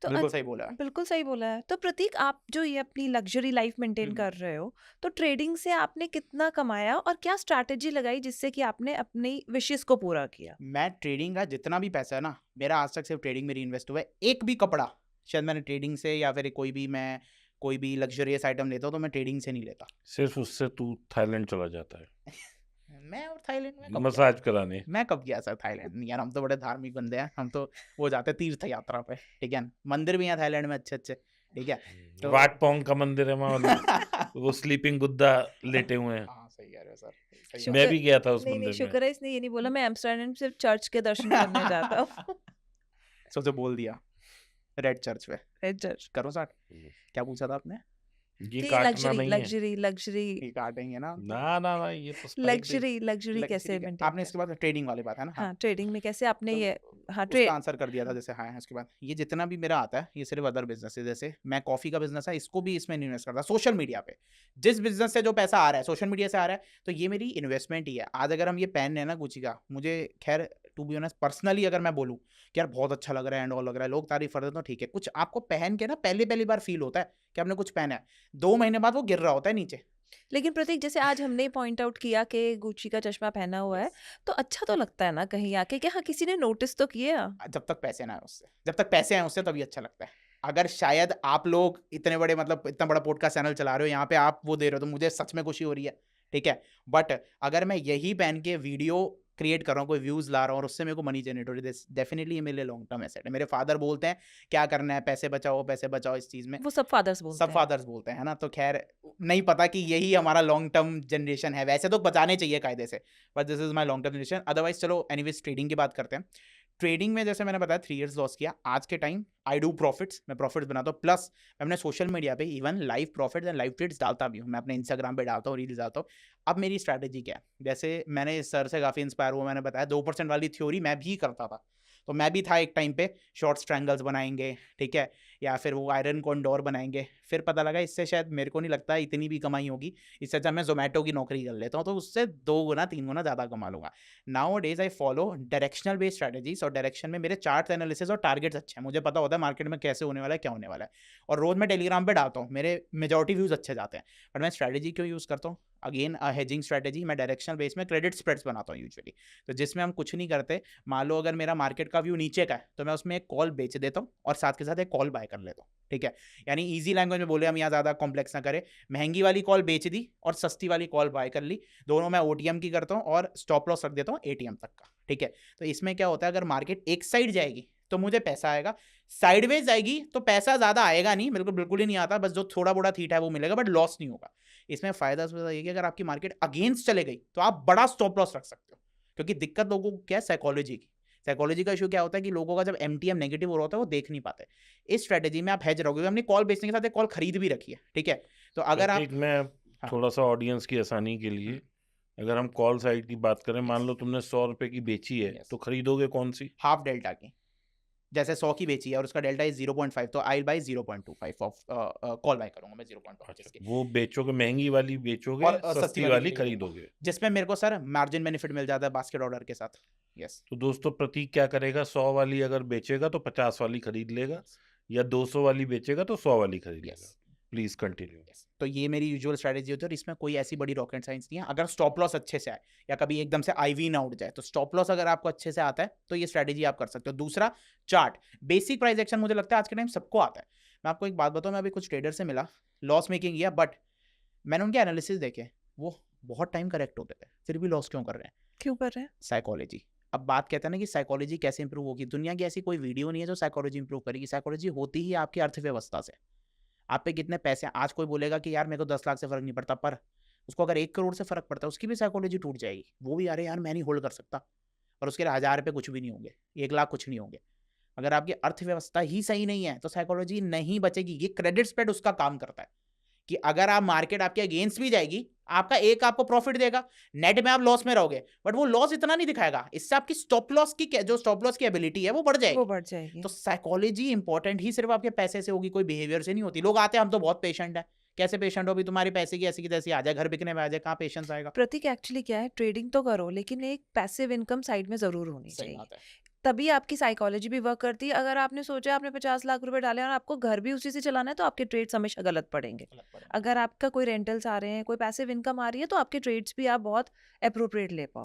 तो बिल्कुल सही बोला है। बिल्कुल सही बोला है। तो प्रतीक, आप जो ये अपनी लग्जरी लाइफ मेंटेन हम्म। कर रहे हो, तो ट्रेडिंग से आपने कितना कमाया और क्या स्ट्रैटेजी लगाई जिससे कि आपने अपनी विशेस को पूरा किया? मैं ट्रेडिंग का जितना भी पैसा है ना, मेरा आज तक सिर्फ ट्रेडिंग में इन्वेस्ट हुआ है। एक भी कपड़ा शायद मैंने ट्रेडिंग से, या फिर कोई भी लग्जरियस आइटम लेता हूँ तो मैं ट्रेडिंग से नहीं लेता। सिर्फ उससे तू थाईलैंड चला जाता है मैं और थाईलैंड में कब गया? मसाज कराने। मैं कब गया सर थाईलैंड? यार हम तो बड़े धार्मिक बंदे हैं, हम तो वो जाते हैं तीर्थ यात्रा पे, ठीक है। मंदिर भी हैं थाईलैंड में अच्छे अच्छे, ठीक है। तो वाट पोंग का मंदिर है वहाँ, वो स्लीपिंग बुद्धा लेटे हुए हैं। हाँ सही कह रहे हो सर, सही बात मैं शुक्र भी गया था उस नहीं, नहीं, मंदिर में। शुक्र है इसने ये नहीं बोला मैं एम्स्टर्डम सिर्फ चर्च के दर्शन करने जाता हूँ। सोचे बोल दिया रेड चर्च पे। Red church. करो स्टार्ट। क्या पूछा था आपने? ये कि काटना नहीं है। लग्जरी ये काटेंगे ना तो। ना ये तो स्पाइक दे। लग्जरी कैसे Luxury मेंटेन आपने इसके बाद ट्रेडिंग वाली बात है ना? हाँ। हाँ, ट्रेडिंग में कैसे आपने तो ये हाँ उसका आंसर कर दिया था जैसे, हाँ उसके बाद ये जितना भी मेरा आता है ये सिर्फ अदर बिजनेस है। जैसे मैं कॉफी का बिजनेस है, इसको भी इसमें इन्वेस्ट करता, सोशल मीडिया पे जिस बिजनेस से जो पैसा आ रहा है सोशल मीडिया से आ रहा है, तो ये मेरी इन्वेस्टमेंट ही है। आज अगर हम ये पहन है ना गुची का, मुझे खैर टू बी ऑनेस्ट पर्सनली अगर मैं बोलूँ कि यार बहुत अच्छा लग रहा है एंड ऑल लग रहा है, लोग तारीफ कर रहे हैं तो ठीक है। कुछ आपको पहन के ना पहली बार फील होता है कि आपने कुछ पहना है, 2 महीने बाद वो गिर रहा होता है नीचे। लेकिन प्रतीक, जैसे आज हमने पॉइंट आउट किया कि गुच्ची का चश्मा पहना हुआ है, तो अच्छा तो लगता है ना कहीं आके कि हाँ किसी ने नोटिस तो किया। जब तक पैसे ना आए उससे, जब तक पैसे आए उससे तभी अच्छा लगता है। अगर शायद आप लोग इतने बड़े मतलब इतना बड़ा पॉडकास्ट चैनल चला रहे हो, यहाँ पे आप वो दे रहे हो तो मुझे सच में खुशी हो रही है, ठीक है। बट अगर मैं यही पहन के वीडियो क्रिएट कर रहा हूँ, कोई व्यूज ला रहा हूँ और उससे मेरे को मनी जनरेट हो रही है, डेफिनेटली ये मेरे लिए लॉन्ग टर्म एसेट है। मेरे फादर बोलते हैं क्या करना है, पैसे बचाओ इस चीज में। वो सब फादर्स बोलते सब हैं। फादर्स बोलते हैं, है ना। तो खैर नहीं पता कि यही हमारा लॉन्ग टर्म जनरेशन है, वैसे तो बचाने चाहिए कायदे से, but this is my long term generation. Otherwise चलो एनीवेज ट्रेडिंग की बात करते हैं। ट्रेडिंग में जैसे मैंने बताया 3 इयर्स लॉस किया। आज के टाइम आई डू प्रॉफिट्स, मैं प्रॉफिट्स बनाता हूँ, प्लस मैं अपने सोशल मीडिया पे even live profits and live trades डालता भी हूँ। मैं अपने इंस्टाग्राम पे डालता हूँ, रील्स डालता हूँ। अब मेरी स्ट्रैटेजी क्या है, जैसे मैंने इस सर से काफ़ी इंस्पायर हुआ, मैंने बताया 2% वाली थ्योरी मैं भी करता था। तो मैं भी था एक टाइम पे शॉर्ट ट्रायंगल्स बनाएंगे, ठीक है, या फिर वो आयरन कॉन्डोर बनाएंगे। फिर पता लगा इससे शायद मेरे को नहीं लगता इतनी भी कमाई होगी, इससे अच्छा मैं जोमेटो की नौकरी कर लेता हूँ, तो उससे 2 गुना 3 गुना ज़्यादा कमा लूँगा। Now days I follow directional based strategies, और डायरेक्शन में मेरे चार्ट एनालिसिस और टारगेट्स अच्छे हैं, मुझे पता होता है मार्केट में कैसे होने वाला है, क्या होने वाला है। और रोज मैं टेलीग्राम पे डालता हूँ, मेरे मेजॉरिटी व्यूज अच्छे जाते हैं। बट मैं स्ट्रैटेजी क्यों यूज़ करता हूँ? Again hedging strategy. मैं डायरेक्शनल बेस में क्रेडिट स्प्रेड्स बनाता हूँ यूजुअली, तो जिसमें हम कुछ नहीं करते। मान लो अगर मेरा मार्केट का व्यू नीचे का है तो मैं उसमें एक कॉल बेच देता हूँ और साथ के साथ एक कॉल बाय कर लेता हूँ, ठीक है। यानी ईजी लैंग्वेज में बोले, हम यहाँ ज़्यादा कॉम्प्लेक्स ना करें, महंगी वाली कॉल बेच दी और सस्ती वाली कॉल बाय कर ली, दोनों मैं ओटीएम की करता हूँ और स्टॉप लॉस रख देता हूँ एटीएम तक का, ठीक है। तो इसमें क्या होता है, अगर मार्केट एक साइड जाएगी तो मुझे पैसा आएगा, साइडवेज जाएगी तो पैसा ज़्यादा आएगा नहीं, बिल्कुल ही नहीं आता, बस जो थोड़ा बड़ा थीटा है वो मिलेगा, बट लॉस नहीं होगा। इसमें फ़ायदा ये कि अगर आपकी मार्केट अगेंस्ट चले गई तो आप बड़ा स्टॉप लॉस रख सकते हो, क्योंकि दिक्कत लोगों को क्या है, साइकोलॉजी का इशू क्या होता है कि लोगों का जब एमटीएम नेगेटिव हो रहा होता है वो देख नहीं पाते। इस स्ट्रेटेजी में आप हेज रहोगे, हमने कॉल बेचने के साथ एक कॉल खरीद भी रखी है, ठीक है। तो अगर आप मैं हाँ। थोड़ा सा ऑडियंस की आसानी के लिए, अगर हम कॉल साइड की बात करें, मान लो तुमने 100 रुपए की बेची है, तो खरीदोगे कौन सी? हाफ डेल्टा की। जैसे 100 की बेची है और उसका डेल्टा इज 0.5, तो आई बाई 0.25 ऑफ कॉल बाय करूंगा मैं 0.25 की। वो बेचोगे, महंगी वाली बेचोगे और सस्ती वाली खरीदोगे, जिसमें मेरे को सर मार्जिन बेनिफिट मिल जाता है बास्केट ऑर्डर के साथ। यस। तो दोस्तों प्रतीक क्या करेगा, 100 वाली अगर बेचेगा तो 50 वाली खरीद लेगा, या 200 वाली बेचेगा तो 100 वाली खरीद लेगा। Please continue. तो ये मेरी यूजुअल स्ट्रैटेजी होती है और इसमें कोई ऐसी बड़ी रॉकेट साइंस नहीं है। अगर स्टॉप लॉस अच्छे से आए या कभी एकदम से आईवी ना उठ जाए, तो स्टॉप लॉस अगर आपको अच्छे से आता है तो ये स्ट्रैटेजी आप कर सकते हो। दूसरा, चार्ट, बेसिक प्राइस एक्शन मुझे लगता है आज के टाइम सबको आता है। मैं आपको एक बात बताऊं, मैं अभी कुछ ट्रेडर से मिला, लॉस मेकिंग किया, बट मैंने उनके एनालिसिस देखे, वो बहुत टाइम करेक्ट होते थे, फिर भी लॉस क्यों कर रहे हैं? क्यों कर रहे हैं? साइकोलॉजी। अब बात कहते हैं ना कि साइकोलॉजी कैसे इंप्रूव होगी, दुनिया की ऐसी कोई वीडियो नहीं है जो साइकोलॉजी इंप्रूव करेगी। साइकोलॉजी होती ही आपकी अर्थव्यवस्था से, आप पे कितने पैसे। आज कोई बोलेगा कि यार मेरे को 10 लाख से फर्क नहीं पड़ता, पर उसको अगर 1 करोड़ से फर्क पड़ता है उसकी भी साइकोलॉजी टूट जाएगी। वो भी अरे यार मैं नहीं होल्ड कर सकता, और उसके 1000 रुपये कुछ भी नहीं होंगे, 1 लाख कुछ नहीं होंगे। अगर आपकी अर्थव्यवस्था ही सही नहीं है तो साइकोलॉजी नहीं बचेगी। ये क्रेडिट स्प्रेड उसका काम करता है कि अगर आप मार्केट आपके अगेंस्ट भी जाएगी, आपका एक आपको प्रॉफिट देगा, नेट में आप लॉस में रहोगे, बट वो लॉस इतना नहीं दिखाएगा, इससे आपकी स्टॉप लॉस की जो स्टॉप लॉस की एबिलिटी है वो बढ़ जाएगी। तो साइकोलॉजी इंपॉर्टेंट ही सिर्फ आपके पैसे से होगी, कोई बिहेवियर से नहीं होती। लोग आते हैं हम तो बहुत पेशेंट है, कैसे पेशेंट हो भी, तुम्हारे पैसे की ऐसी की तैसी आ जाए, घर बिकने में आ जाए, कहाँ पेशेंस आएगा? प्रतीक, एक्चुअली क्या है, ट्रेडिंग तो करो लेकिन एक पैसिव इनकम साइड में जरूर होनी सही चाहिए, बात है। तभी आपकी साइकोलॉजी भी वर्क करती है। अगर आपने सोचा आपने 50 लाख रुपए डाले और आपको घर भी उसी से चलाना है, तो आपके ट्रेड्स हमेशा गलत पड़ेंगे। अगर आपका कोई रेंटल्स आ रहे हैं, कोई पैसिव इनकम आ रही है, तो आपके ट्रेड्स भी आप बहुत एप्रोप्रिएट ले पाओगे।